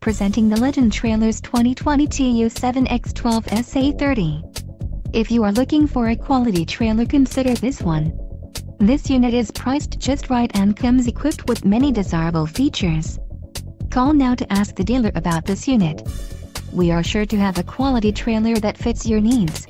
Presenting the Legend Trailers 2020 TU7X12SA30. If you are looking for a quality trailer, consider this one. This unit is priced just right and comes equipped with many desirable features. Call now to ask the dealer about this unit. We are sure to have a quality trailer that fits your needs.